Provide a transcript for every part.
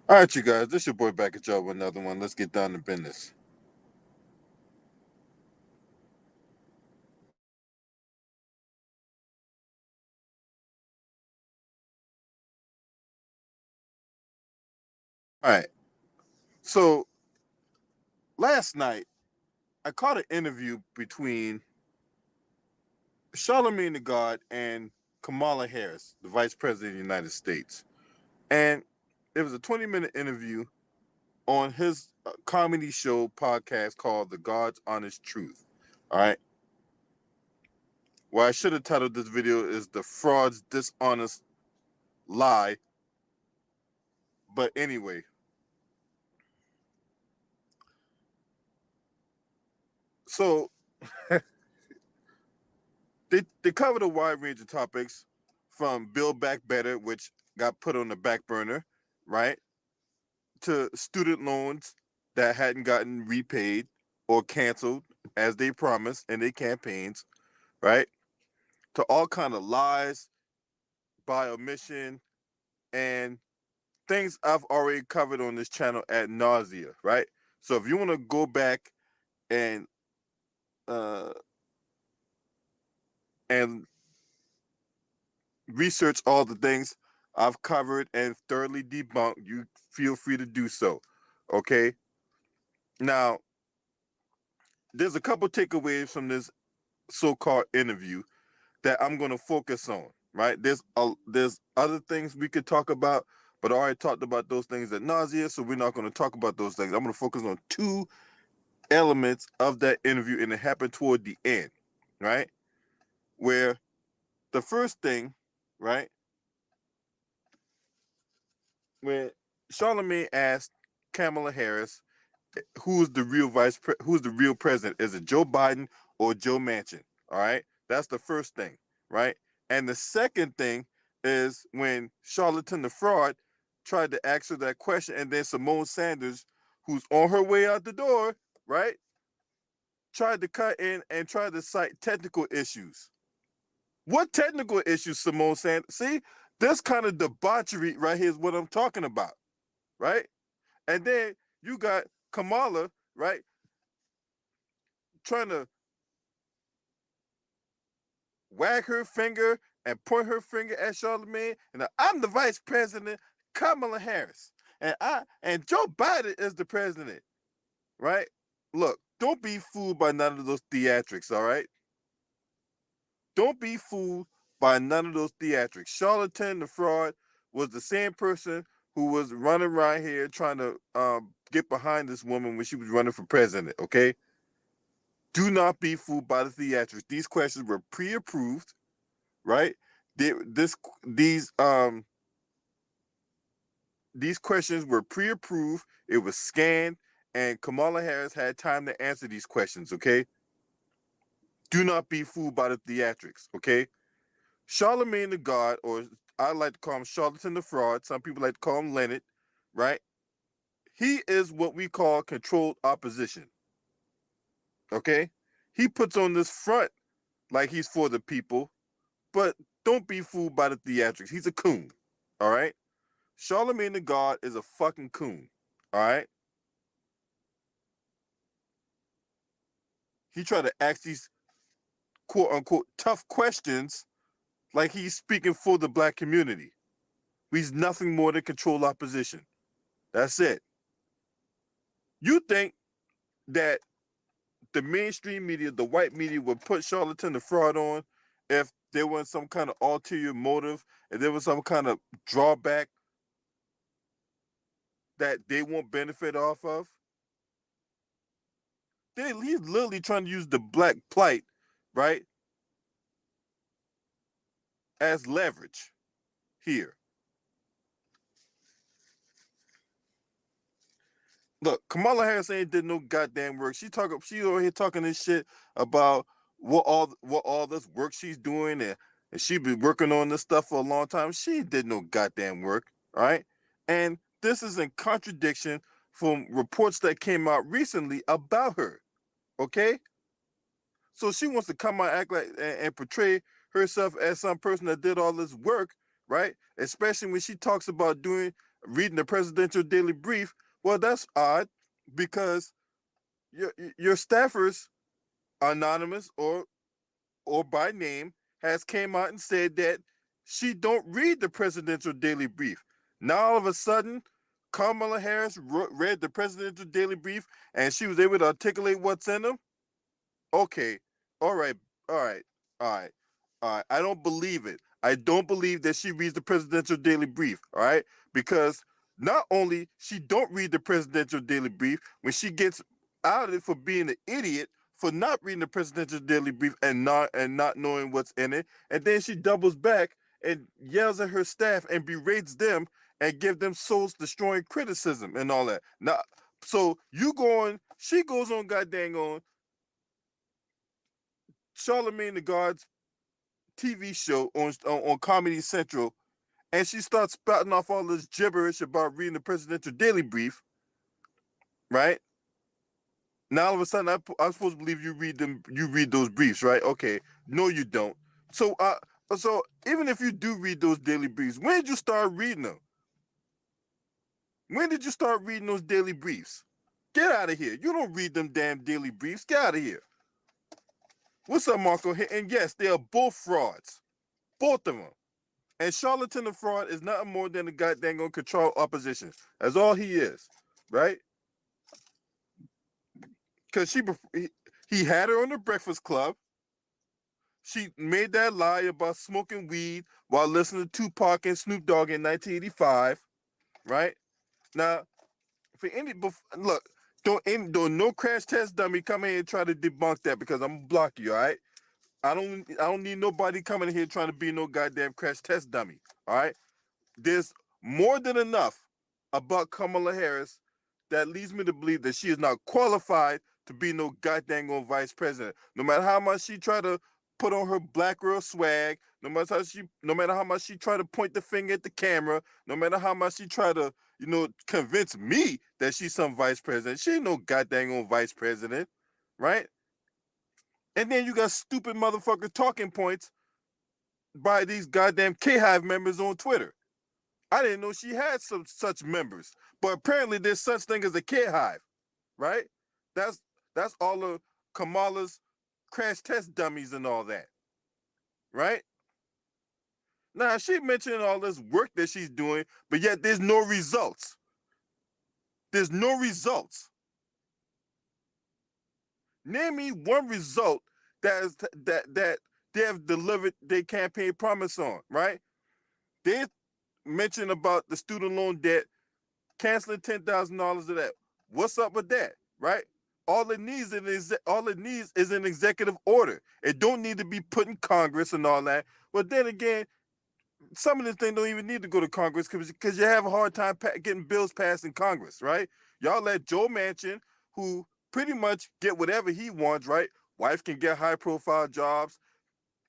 All right, you guys, this your boy back at y'all with another one. Let's get down to business. All right, so last night I caught an interview between Charlemagne the God and Kamala Harris, the Vice President of the United States, and it was a 20-minute interview on his comedy show podcast called "The God's Honest Truth." All right, what I should have titled this video is "The Fraud's Dishonest Lie," but anyway, so they covered a wide range of topics from Build Back Better, which got put on the back burner, right, to student loans that hadn't gotten repaid or canceled as they promised in their campaigns, right, to all kind of lies by omission and things I've already covered on this channel ad nausea, right? So if you want to go back and uh, and research all the things I've covered and thoroughly debunked, you feel free to do so. Okay. Now, there's a couple takeaways from this so-called interview that I'm going to focus on. Right? There's other things we could talk about, but I already talked about those things at nausea, so we're not going to talk about those things. I'm going to focus on two elements of that interview, and it happened toward the end, right? Where the first thing, right, where Charlemagne asked Kamala Harris who's the real president? Is it Joe Biden or Joe Manchin? All right, that's the first thing, right? And the second thing is when Charlatan the fraud tried to ask her that question, and then Simone Sanders, who's on her way out the door, right, tried to cut in and tried to cite technical issues. What technical issues, Simone Sanders? See, this kind of debauchery right here is what I'm talking about, right? And then you got Kamala, right, trying to wag her finger and point her finger at Charlemagne, and I'm the vice president, Kamala Harris, and Joe Biden is the president, right? Look, don't be fooled by none of those theatrics, all right? Don't be fooled by none of those theatrics. Charlatan the fraud was the same person who was running around here trying to get behind this woman when she was running for president, okay? Do not be fooled by the theatrics. These questions were pre-approved, right? They, this these questions were pre-approved. It was scanned, and Kamala Harris had time to answer these questions. Okay, do not be fooled by the theatrics. Okay, Charlemagne the God, or I like to call him Charlatan the Fraud. Some people like to call him Leonard. Right? He is what we call controlled opposition. Okay, he puts on this front like he's for the people, but don't be fooled by the theatrics. He's a coon. All right. Charlemagne the God is a fucking coon. All right. He tried to ask these quote unquote tough questions like he's speaking for the black community. He's nothing more than control opposition. That's it. You think that the mainstream media, the white media, would put Charlatan the fraud on if there was some kind of ulterior motive, if there was some kind of drawback that they won't benefit off of? He's literally trying to use the black plight, right, as leverage here. Look, Kamala Harris ain't did no goddamn work. She over here talking this shit about what all this work she's doing, and she been working on this stuff for a long time. She did no goddamn work, all right? And this is in contradiction from reports that came out recently about her. Okay? So she wants to come out act like and portray herself as some person that did all this work, right? Especially when she talks about doing reading the presidential daily brief. Well, that's odd because your staffers, anonymous or by name, has came out and said that she don't read the presidential daily brief. Now all of a sudden, Kamala Harris read the presidential daily brief and she was able to articulate what's in them. Okay, all right, all right, all right, all right. I don't believe it. I don't believe that she reads the presidential daily brief. All right, because not only she don't read the presidential daily brief, when she gets out of it for being an idiot for not reading the presidential daily brief and not knowing what's in it, and then she doubles back and yells at her staff and berates them and give them soul destroying criticism and all that. Now, so she goes on goddamn on Charlemagne the God's TV show on Comedy Central, and she starts spouting off all this gibberish about reading the presidential daily brief, right? Now all of a sudden, I'm supposed to believe you read them. You read those briefs, right? Okay, no, you don't. So, so even if you do read those daily briefs, when did you start reading them? When did you start reading those daily briefs? Get out of here! You don't read them damn daily briefs. Get out of here! What's up, Marco? And yes, they are both frauds, both of them. And Charlatan the fraud is nothing more than a goddamn gonna control opposition. That's all he is, right? Because he had her on the Breakfast Club. She made that lie about smoking weed while listening to Tupac and Snoop Dogg in 1985, right? Now, for any look, don't no crash test dummy come in here and try to debunk that because I'm gonna block you, all right? I don't need nobody coming in here trying to be no goddamn crash test dummy, all right? There's more than enough about Kamala Harris that leads me to believe that she is not qualified to be no goddamn on vice president. No matter how much she try to put on her black girl swag, no matter how much she try to point the finger at the camera, no matter how much she try to, convince me that she's some vice president, she ain't no goddamn on vice president, right? And then you got stupid motherfucker talking points by these goddamn K-Hive members on Twitter. I didn't know she had some such members, but apparently there's such thing as a K-Hive, right? That's all of Kamala's crash test dummies and all that, right? Now she mentioned all this work that she's doing, but yet there's no results. There's no results. Name me one result that they have delivered their campaign promise on, right? They mentioned about the student loan debt, canceling $10,000 of that. What's up with that, right? All it needs is an executive order. It don't need to be put in Congress and all that. But then again, some of this thing don't even need to go to Congress because you have a hard time getting bills passed in Congress, right? Y'all let Joe Manchin, who pretty much get whatever he wants, right? Wife can get high-profile jobs.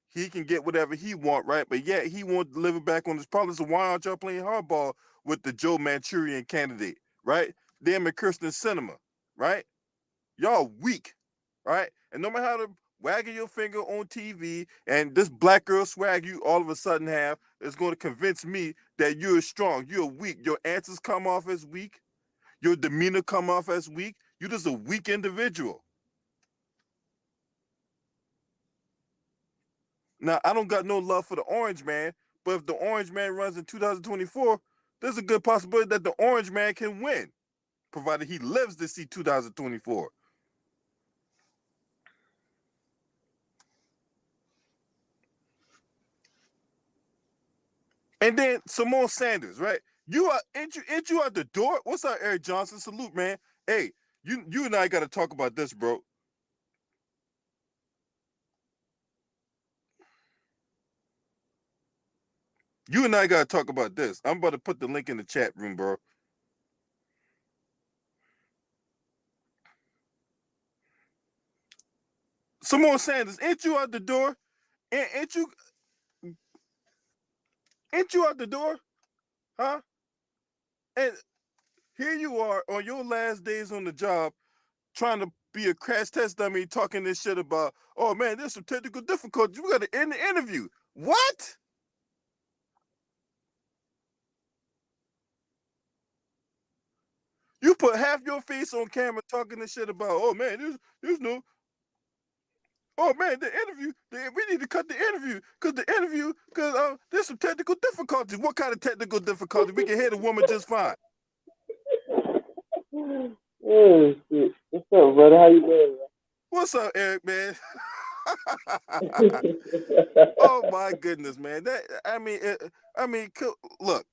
He can get whatever he want, right? But yet he won't deliver back on his promise. So why aren't y'all playing hardball with the Joe Manchurian candidate, right? Them and Kirsten Sinema, right? Y'all weak, right? And no matter how to wagging your finger on TV and this black girl swag you all of a sudden have is going to convince me that you're strong. You're weak. Your answers come off as weak. Your demeanor come off as weak. You're just a weak individual. Now, I don't got no love for the Orange Man, but if the Orange Man runs in 2024, there's a good possibility that the Orange Man can win, provided he lives to see 2024. And then Simone Sanders, right? Ain't you out the door? What's up, Eric Johnson? Salute, man. Hey, you and I got to talk about this, bro. You and I got to talk about this. I'm about to put the link in the chat room, bro. Simone Sanders, ain't you out the door? Ain't you out the door? Huh? And here you are on your last days on the job trying to be a crash test dummy talking this shit about, oh man, there's some technical difficulties. We got to end the interview. What? You put half your face on camera talking this shit about, oh man, there's no, oh man, the interview, we need to cut the interview because there's some technical difficulties. What kind of technical difficulty? We can hear the woman just fine. Oh shit. What's up, brother? How you doing, What's up, Eric, man? man? Oh my goodness, man. Look,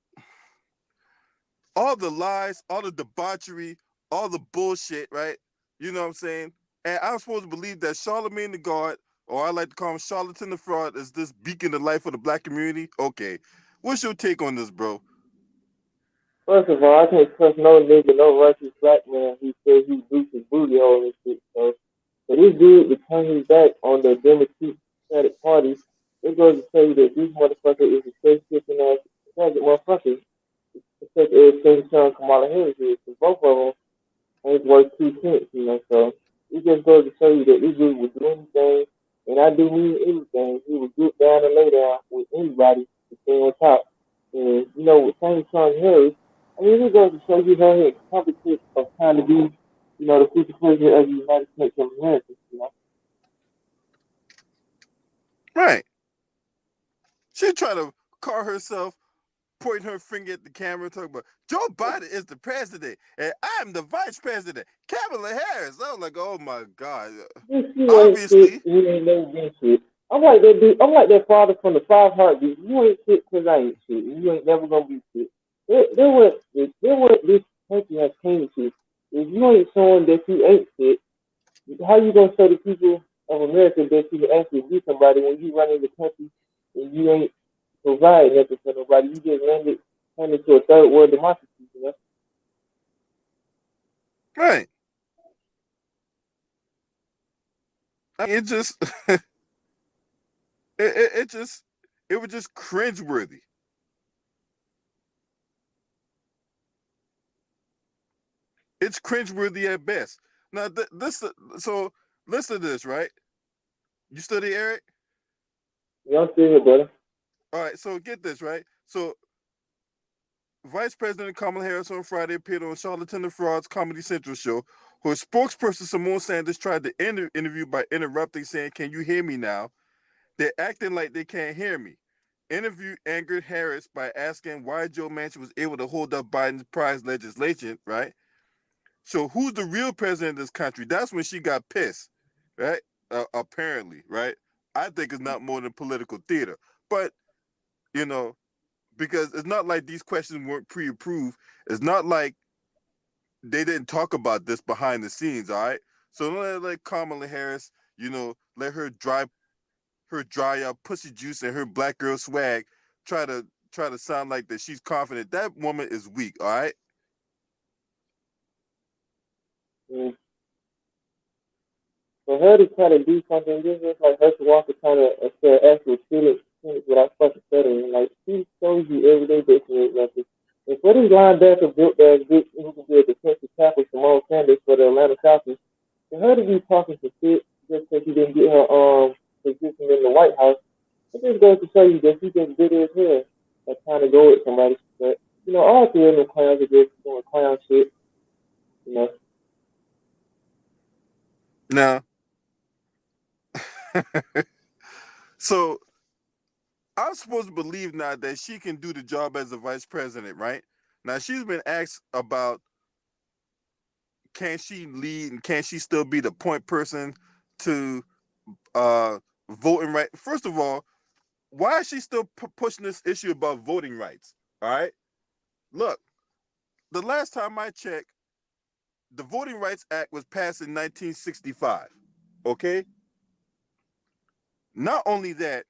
all the lies, all the debauchery, all the bullshit, right? You know what I'm saying? And I'm supposed to believe that Charlemagne the God, or I like to call him Charlatan the Fraud, is this beacon of light for the black community. Okay. What's your take on this, bro? First of all, I can't trust no nigga, no righteous black man who says he boots his booty hole and shit. So for this dude to turn his back on the Democratic Party, it goes to tell you that this motherfucker is a face-kicking ass faggot motherfucker. Except at the same time Kamala Harris is. So both of them ain't worth 2 cents, you know. So it just goes to show you that this dude would do anything, and I do mean anything. He would get down and lay down with anybody to stay on top. And you know, with Tony Sean Harris, I mean, it goes to show you her incompetence of trying to be, you know, the future president of the United States of America. You know, Right. She trying to call herself, pointing her finger at the camera, talking about Joe Biden is the president and I'm the vice president. Kamala Harris. I was like, oh my God. this you ain't shit. Obviously, You ain't never been shit. I'm like that dude. I'm like that father from the Five Heartbeats. You ain't shit because I ain't shit. And you ain't never gonna be shit. There what this country has came to. If you ain't showing that you ain't shit, how you gonna show the people of America that you can actually be somebody when you run in the country and you ain't providing nothing for nobody? You just turn into a third world democracy. You know? right. I mean, it just, it was just cringeworthy. It's cringeworthy at best. Now, so listen to this, right? You study Eric? You know, I'm still here, brother. All right, so get this, right? So Vice President Kamala Harris on Friday appeared on Charlatan the Fraud's Comedy Central show. Her spokesperson Simone Sanders tried to end the interview by interrupting, saying, "Can you hear me now?" They're acting like they can't hear me. Interview angered Harris by asking why Joe Manchin was able to hold up Biden's prize legislation, right? So who's the real president of this country? That's when she got pissed, right? Apparently, right? I think it's not more than political theater. But, you know, because it's not like these questions weren't pre-approved. It's not like they didn't talk about this behind the scenes, all right? So don't let Kamala Harris, let her dry up pussy juice and her black girl swag try to sound like that she's confident. That woman is weak, all right? Mm. For her to try to do something, this is like her to walk trying to say actual students without fucking studying. Like, she shows you every day that she ain't nothing. And for this linebacker built as bitch who can be a defensive tackle, Simone Sanders for the Atlanta Falcons, for her to be talking to shit just because she didn't get her position in the White House, it just goes to show you that she just bitter as hell at trying to go with somebody. But you know, all three of them clowns are just doing clown shit. You know, Now, so I'm supposed to believe now that she can do the job as a vice president, right? Now she's been asked about can she lead and can she still be the point person to voting right. First of all, why is she still pushing this issue about voting rights? All right, look, the last time I checked, the Voting Rights Act was passed in 1965. Okay, not only that,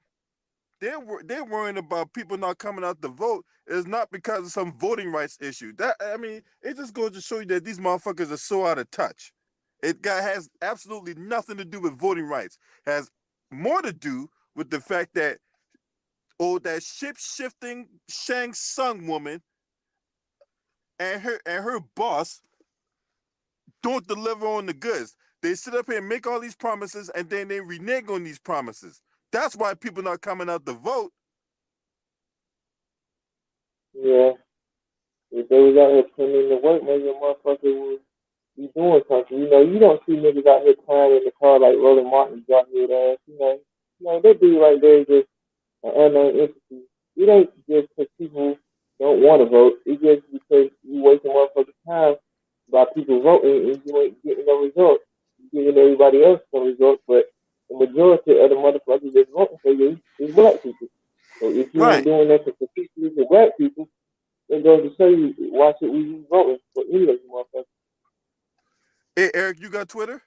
they're worrying about people not coming out to vote is not because of some voting rights issue. That I mean, it just goes to show you that these motherfuckers are so out of touch. Has absolutely nothing to do with voting rights. It has more to do with the fact that that ship shifting Shang Tsung woman and her boss don't deliver on the goods. They sit up here and make all these promises and then they renege on these promises. That's why people not coming out to vote. yeah. If they was out here putting in the work, maybe a motherfucker would be doing something. You know, you don't see niggas out here crying in the car like Roland Martin dropped his ass. That dude right there is just an unknown entity. It ain't just because people don't want to vote. It's just because you wasting motherfucking time by people voting and you ain't getting no results. You're giving everybody else some results, but the majority of the motherfuckers that's voting for you is black people. So if you ain't Right. doing nothing particularly for black people, it goes to show you why should we be voting for any of you motherfuckers. Hey, Eric, you got Twitter?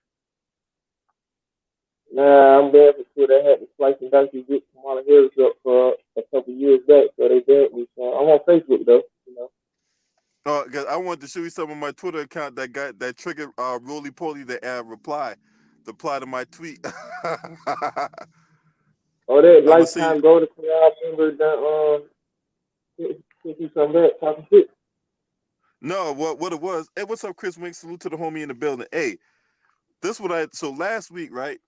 Nah, I'm bad for sure. They had to slice and dice to get Kamala Harris up for a couple years back, so they banned me. So I'm on Facebook though, you know. Because I wanted to show you some of my Twitter account that triggered Roly Poly to reply to my tweet. Oh, that I'm gonna see. lifetime golden corral member that sent you some back talking shit. No, what it was? Hey, what's up, Chris Wink? Salute to the homie in the building. Hey, this what I so last week, right?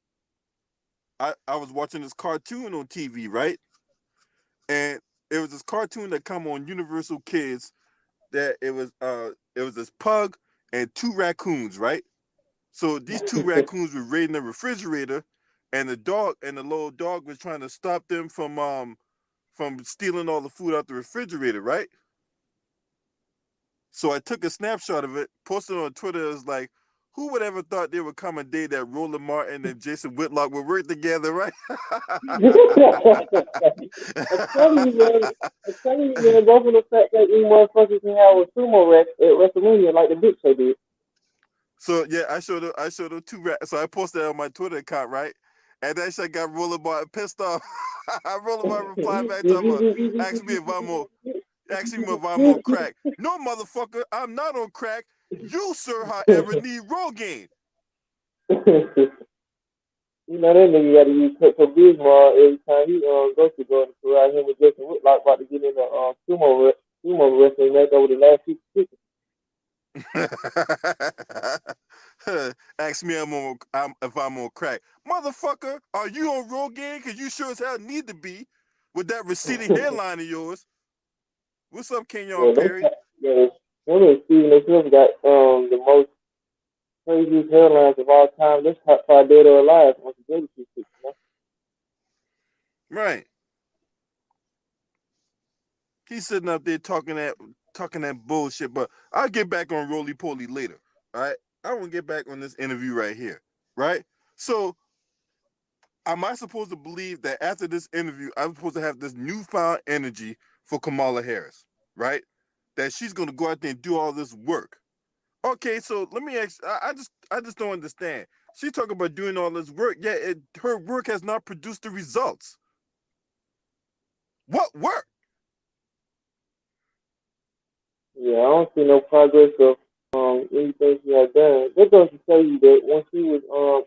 I was watching this cartoon on TV, right? And it was this cartoon that come on Universal Kids that it was this pug and two raccoons, right? So these two raccoons were raiding the refrigerator, and the little dog was trying to stop them from stealing all the food out the refrigerator, right? So I took a snapshot of it, posted it on Twitter. It was like, who would ever thought there would come a day that Roland Martin and Jason Whitlock would work together, right? I'm telling you, man. I'm telling you, man. Go for the fact that these motherfuckers can have a sumo rest at WrestleMania like the Big Show did. So yeah, I showed them so I posted that on my Twitter account, right? And that shit got Roland Martin pissed off. Roland Martin replied back to him, ask me if I'm on asking me if I'm on crack. No, motherfucker, I'm not on crack. You, sir, however, need Rogaine. You know that nigga got to use Pepto Bismol every time he goes to go in the corral. Him and Jason Whitlock about to get in the sumo wrestling match over the last 6 seconds. Ask me if I'm on crack. Motherfucker, are you on Rogaine? Because you sure as hell need to be with that receding hairline of yours. What's up, Kenyon Yeah, Perry? yeah, them and Stephen A. Smith got the most craziest hairlines of all time. That's top five dead or alive on the Daily Show, you know? Right. He's sitting up there talking that bullshit, but I'll get back on Roly Poly later. All right. I want to get back on this interview right here. Right? So am I supposed to believe that after this interview, I'm supposed to have this newfound energy for Kamala Harris, right? That she's gonna go out there and do all this work. Okay, so let me ask. I just don't understand. She's talking about doing all this work, yet her work has not produced the results. What work? Yeah, I don't see no progress of anything she had done. That goes to tell you that when she was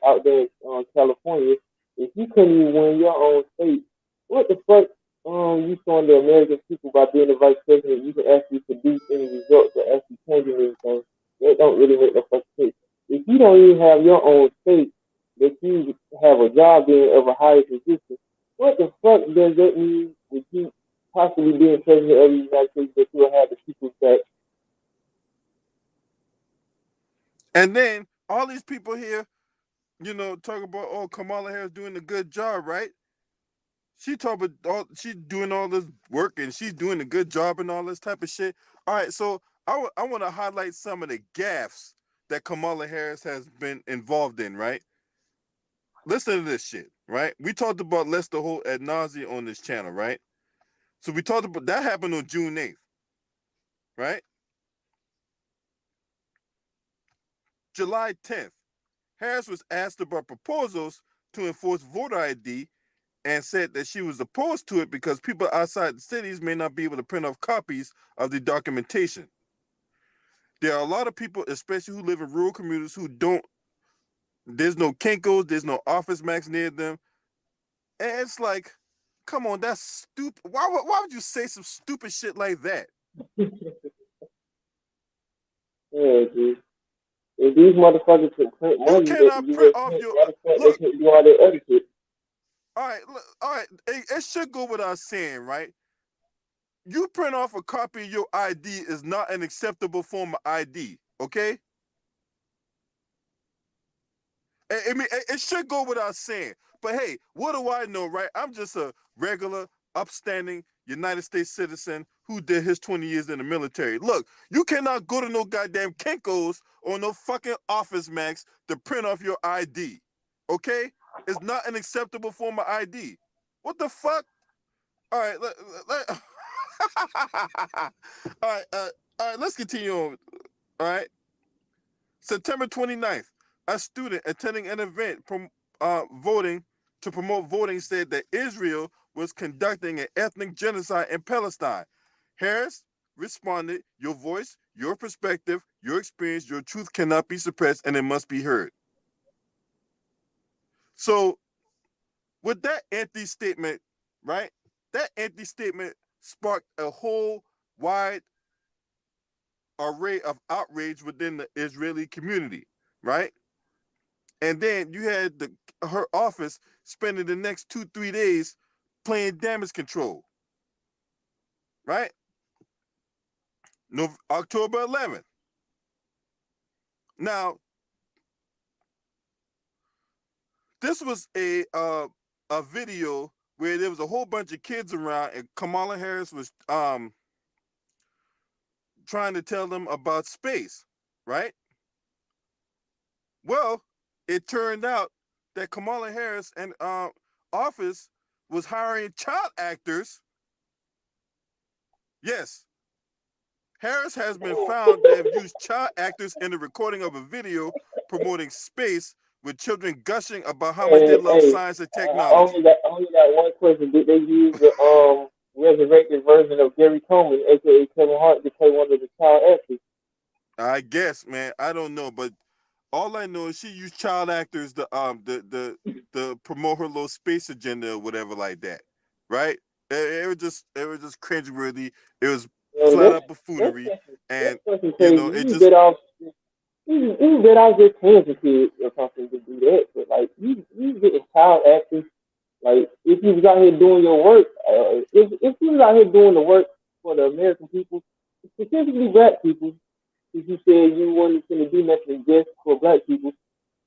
out there in California, if you couldn't even win your own state, what the fuck you showing the American people by being the vice president you can actually produce any results or actually changing anything? That don't really make no fucking sense. If you don't even have your own state that you have a job in of a higher position, what the fuck does that mean with you possibly being president of the United States that you'll have the people's back? And then all these people here, talk about Kamala Harris doing a good job, right? She's doing all this work and she's doing a good job and all this type of shit. All right, so I want to highlight some of the gaffes that Kamala Harris has been involved in, right? Listen to this shit, right? We talked about Lester Holt ad nauseum on this channel, right? So we talked about that happened on June 8th, right? July 10th, Harris was asked about proposals to enforce voter ID and said that she was opposed to it because people outside the cities may not be able to print off copies of the documentation. There are a lot of people, especially who live in rural communities, who don't, there's no Kinkos, there's no Office Max near them. And it's like, come on, that's stupid. Why would you say some stupid shit like that? Yeah, dude. If these motherfuckers can print You money that the cannot print U.S. off prints, your, why the fuck they look, can't do all that other shit? all right, it should go without saying, right? you print off a copy of your ID is not an acceptable form of ID, okay? I mean, it should go without saying. But hey, what do I know, right? I'm just a regular, upstanding United States citizen who did his 20 years in the military. Look, you cannot go to no goddamn Kinko's or no fucking Office Max to print off your ID, okay? It's not an acceptable form of ID. What the fuck? All right, all right, all right, let's continue on. All right. September 29th, a student attending an event voting to promote voting said that Israel was conducting an ethnic genocide in Palestine. Harris responded, "Your voice, your perspective, your experience, your truth cannot be suppressed and it must be heard." So, with that anti statement, right? That anti statement sparked a whole wide array of outrage within the Israeli community, right? And then you had her office spending the next 2-3 days playing damage control, right? No, October 11th. Now, this was a video where there was a whole bunch of kids around, and Kamala Harris was trying to tell them about space, right? Well, it turned out that Kamala Harris and office was hiring child actors. Yes, Harris has been found to have used child actors in the recording of a video promoting space with children gushing about how much they love Hey, science and I technology. only got one question. Did they use the resurrected version of Gary Coleman, aka Kevin Hart, to play one of the child actors? I guess, man, I don't know, but all I know is she used child actors to promote her little space agenda or whatever like that, right? It was just cringeworthy. It was Yo, flat up that's buffoonery, that's and fucking you crazy. know it You just bet off you bet off your cancer kid or something to do that. But like you getting child actors. Like if you was out here doing your work, if you was out here doing the work for the American people, specifically black people, if you said you wasn't going to do nothing just for black people,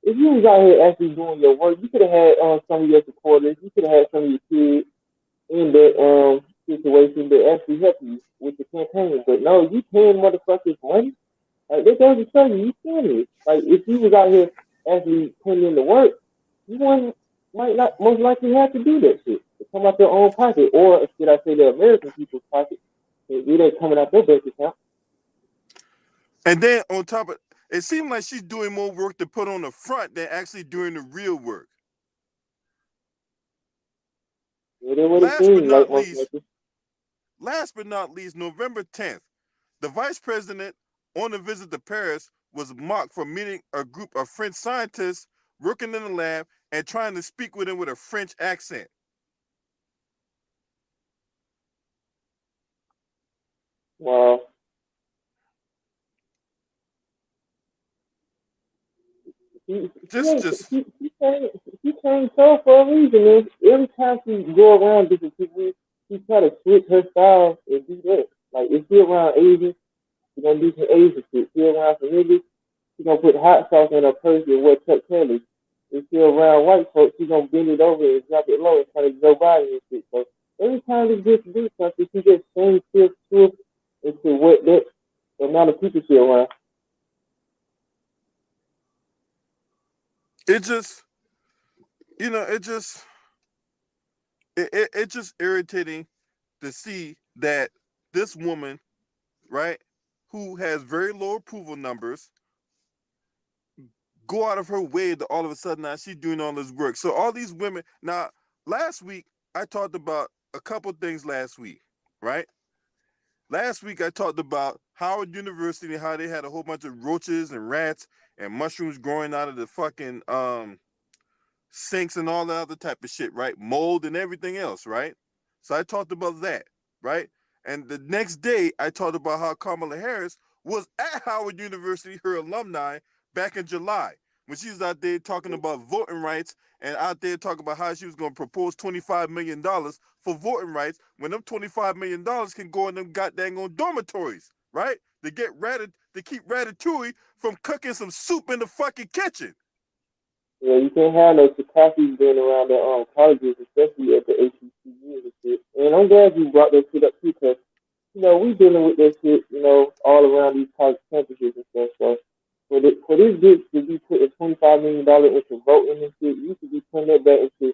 if you was out here actually doing your work, you could have had some of your supporters, you could have had some of your kids in that situation that actually help you with the campaign. But no, you paying motherfuckers money. Like they goes to show you, you serious. Like if you was out here actually putting in the work, you wouldn't might not most likely have to do that shit. To come out your own pocket, or should I say the American people's pocket? It ain't coming out their bank account. and then on top of it seemed like she's doing more work to put on the front than actually doing the real work. It is what it Last but seems like not most least, likely. November 10th, the vice president on a visit to Paris was mocked for meeting a group of French scientists working in the lab and trying to speak with them with a French accent. Wow. She she Just ain't just she came so for a reason. Man. Every time she go around different people, she try to switch her style and do that. Like if she around Asians, she gonna do some Asian shit. She around some niggas, she gonna put hot sauce in her purse and wear Chuck Taylors. If she around white folks, she gonna bend it over and drop it low and kind of Joe Biden and shit. So every time this bitch do something, she just change shift into what that amount of people she around. it just you know it just irritating to see that this woman, right, who has very low approval numbers, go out of her way to all of a sudden now she's doing all this work. So all these women now, last week I talked about a couple things last week, right? Last week I talked about Howard University and how they had a whole bunch of roaches and rats and mushrooms growing out of the fucking sinks and all that other type of shit, right? Mold and everything else, right? So I talked about that, right? And the next day I talked about how Kamala Harris was at Howard University, her alumni, back in July. when she was out there talking about voting rights and out there talking about how she was going to propose $25 million for voting rights, when them $25 million can go in them goddamn on dormitories, right? To keep Ratatouille from cooking some soup in the fucking kitchen. Yeah, you can't have no Takashis being around the colleges, especially at the HBCUs and shit. And I'm glad you brought that shit up too, because we dealing with that shit, all around these college campuses and stuff. So for this bitch to be putting $25 million into voting and shit, you should be putting that back into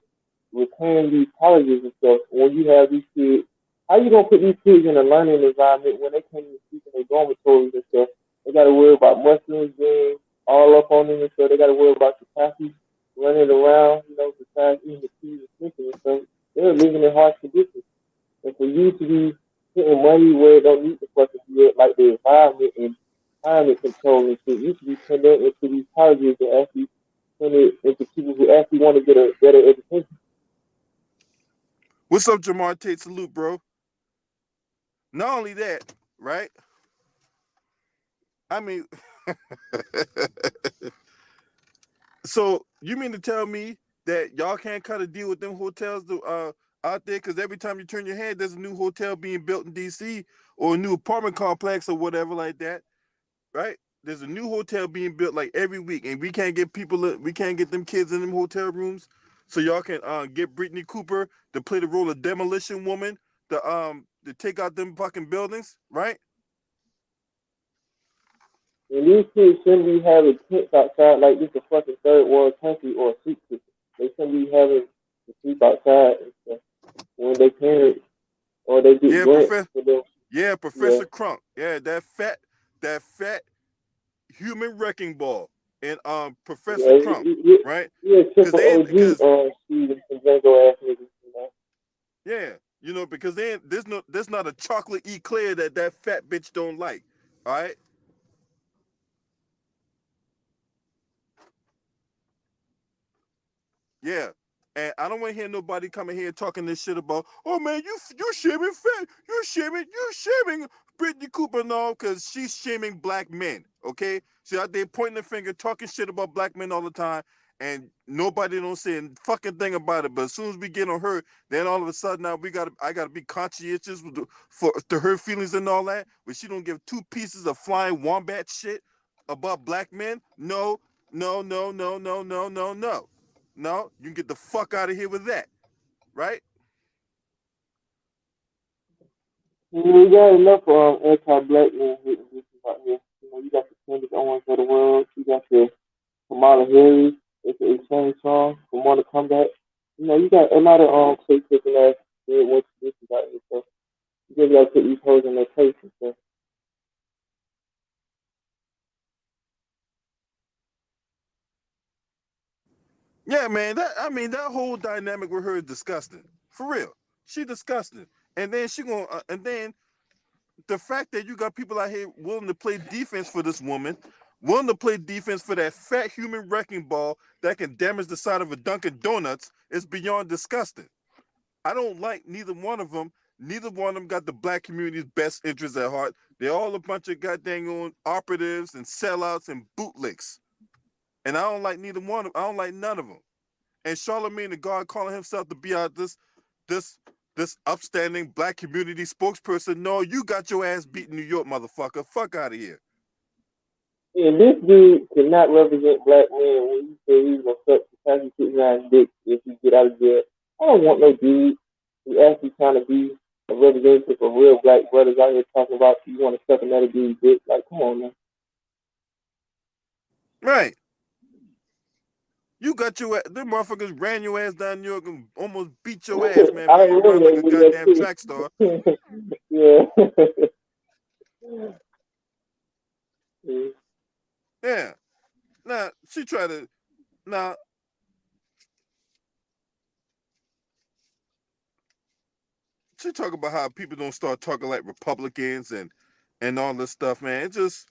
repairing these colleges and stuff. When you have these kids, how you gonna put these kids in a learning environment when they can't even sleep in their dormitories and stuff? They gotta worry about mushrooms being all up on them and stuff. They gotta worry about the coffee running around, besides eating the peas and sleeping and stuff. They're living in harsh conditions. And for you to be putting money where it don't need to fucking be at, like the environment and climate control and shit, you should be putting that into these colleges and actually putting it into people who actually want to get a better education. What's up, Jamar Tate? Salute, bro. Not only that, right? I mean, so you mean to tell me that y'all can't cut a deal with them hotels out there? Because every time you turn your head, there's a new hotel being built in DC or a new apartment complex or whatever like that, right? There's a new hotel being built like every week, and we can't get them kids in them hotel rooms, so y'all can get Brittany Cooper to play the role of demolition woman to take out them fucking buildings, right? And these kids shouldn't be having tents outside like this a fucking third world country or a soup kitchen. They shouldn't be having to sleep outside and stuff when they parents or they get Yeah, grants Professor. for them. Yeah, Yeah, Professor Crunk. Yeah, that fat human wrecking ball and Professor yeah, Crump, right? yeah, Because triple they OG because Steven and Django ass niggas. yeah, because there's not a chocolate eclair that fat bitch don't like. All right. Yeah. And I don't want to hear nobody coming here talking this shit about, oh man, you shaming fat, you shaming Brittany Cooper and all because she's shaming black men. Okay, she out there pointing the finger, talking shit about black men all the time, and nobody don't say a fucking thing about it. But as soon as we get on her, then all of a sudden now I gotta be conscientious for to her feelings and all that. But she don't give two pieces of flying wombat shit about black men. No, no, no, no, no, no, no, no. No, you can get the fuck out of here with that, right? We got enough anti-black men hitting this out here. You got the Candace Owens of the world. You got the Kamala Harris. It's an exchange song from Mortal Kombat. You got a lot of fake kicking ass dead what's this out here. So you just gotta put these hoes in their place and stuff. Yeah, man. That whole dynamic with her is disgusting. For real, she disgusting. And then and then the fact that you got people out here willing to play defense for this woman, willing to play defense for that fat human wrecking ball that can damage the side of a Dunkin' Donuts is beyond disgusting. I don't like neither one of them. Neither one of them got the black community's best interests at heart. They're all a bunch of goddamn on operatives and sellouts and bootlicks. And I don't like neither one of them. I don't like none of them. And Charlemagne the God calling himself to be out this this upstanding black community spokesperson. No, you got your ass beat in New York, motherfucker. Fuck out of here. And this dude cannot represent black men when he said he's gonna suck the Kentucky 69 dick if he get out of jail. I don't want no dude who actually trying to be a representative of real black brothers out here talking about you want to suck another dude's dick. Like, come on, man. Right. You got your ass, them motherfuckers ran your ass down New York and almost beat your ass, man, I when you remember run like a that goddamn video track star. too. Yeah. Yeah. Now she tried to now she talk about how people don't start talking like Republicans and all this stuff, man. It just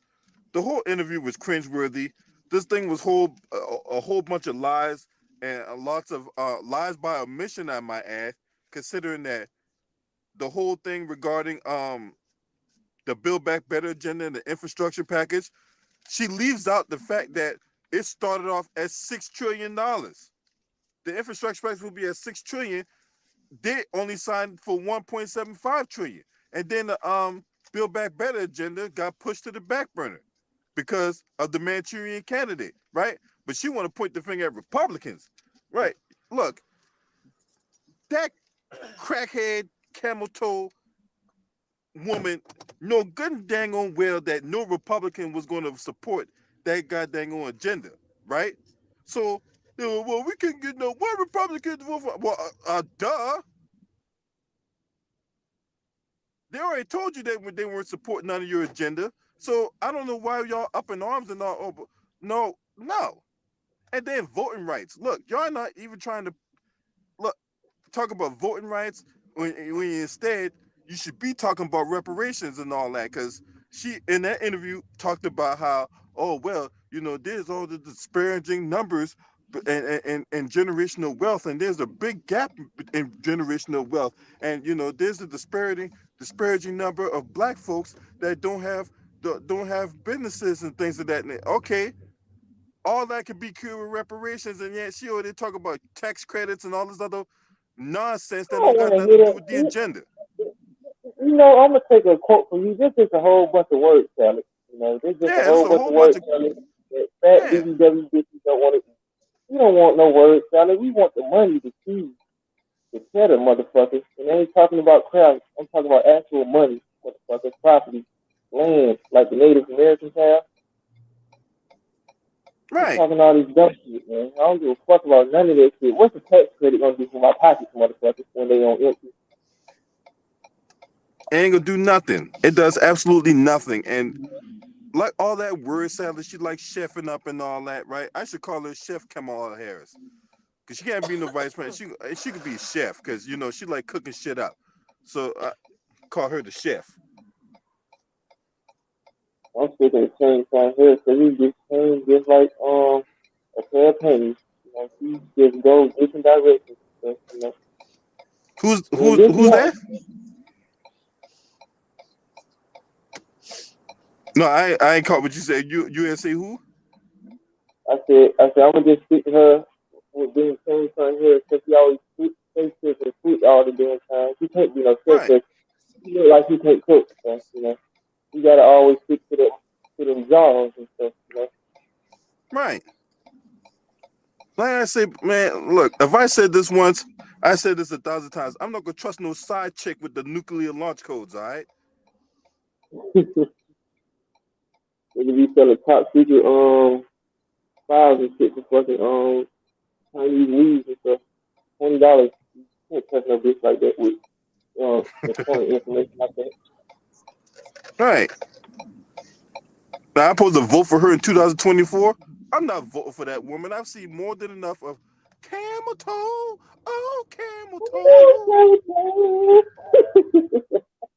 the whole interview was cringeworthy. This thing was a whole bunch of lies and lots of lies by omission, I might add, considering that the whole thing regarding the Build Back Better agenda and the infrastructure package, she leaves out the fact that it started off at $6 trillion. The infrastructure price will be at $6 trillion. They only signed for 1.75 trillion. And then the Build Back Better agenda got pushed to the back burner because of the Manchurian candidate, right? But she want to point the finger at Republicans, right? Look, that crackhead camel toe woman know good and dang on well that no Republican was going to support that goddamn on agenda, right? So, well, we couldn't get no one Republican to vote for. Well, duh. They already told you that they weren't supporting none of your agenda. So I don't know why y'all up in arms and all. Oh, no. And then voting rights. Look, y'all not even trying to talk about voting rights when instead you should be talking about reparations and all that. Because she in that interview talked about how, oh well, there's all the disparaging numbers and generational wealth, and there's a big gap in generational wealth, and there's a disparaging number of black folks that don't have businesses and things of that. Okay, all that could be cured with reparations, and yet she already talk about tax credits and all this other nonsense I that don't don't want got to nothing hear to do with the that. agenda. I'm gonna take a quote from you. This is a whole bunch of word salad. This is just a Yeah, it's whole a bunch of whole bunch word of salad. That fat yeah, BBW bitches don't want it. We don't want no word salad. We want the money to choose the cheddar, motherfuckers. And I ain't talking about crowds. I'm talking about actual money, motherfuckers, property, land, like the Native Americans have. We're right. talking all this dumb shit, man. I don't give a fuck about none of that shit. What's the tax credit gonna do for my pockets, motherfuckers, when they on empty? Ain't gonna do nothing. It does absolutely nothing. And like all that word salad, she like chefing up and all that, right? I should call her Chef Kamala Harris. Cause she can't be no vice president. She could be a chef, cause she like cooking shit up. So I call her the chef. I'm sick of the same time here, so we just change just like a pair of pennies. She just goes different directions. Who's And who's this who's month, that? No, I ain't caught what you said. You didn't say who? I said, I'm gonna just stick to her with being same time here, because she always say shit and tweet all the damn time. She can't be no chef, Right, because she look like she can't cook. So, you gotta always stick to them jars and stuff. right. Like I say, man, look, if I said this once, I said this 1,000 times. I'm not gonna trust no side chick with the nuclear launch codes, all right? They could be selling top secret files and shit for fucking Chinese weeds and stuff. $20. You can't trust no bitch like that with important information like that. Right. Now I'm supposed to vote for her in 2024. I'm not voting for that woman. I've seen more than enough of camel toe, oh camel toe.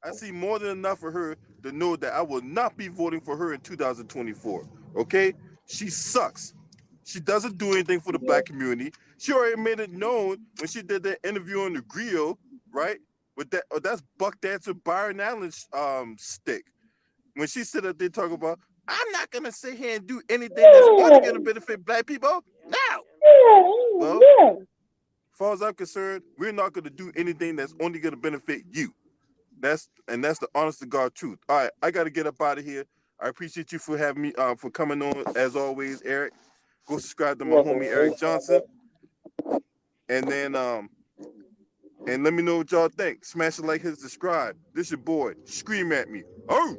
I see more than enough for her to know that I will not be voting for her in 2024. Okay? She sucks. She doesn't do anything for the black community. She already made it known when she did that interview on the grill, right? With that, that's Buck Dancer Byron Allen's stick. When she sit up there talking about, I'm not gonna sit here and do anything that's only gonna benefit black people. No. Well, as far as I'm concerned, we're not gonna do anything that's only gonna benefit you. That's the honest to God truth. All right, I got to get up out of here. I appreciate you for having me, for coming on as always, Eric. Go subscribe to my homie Eric Johnson, and then and let me know what y'all think. Smash it like, hit subscribe. This your boy. Scream at me. Oh.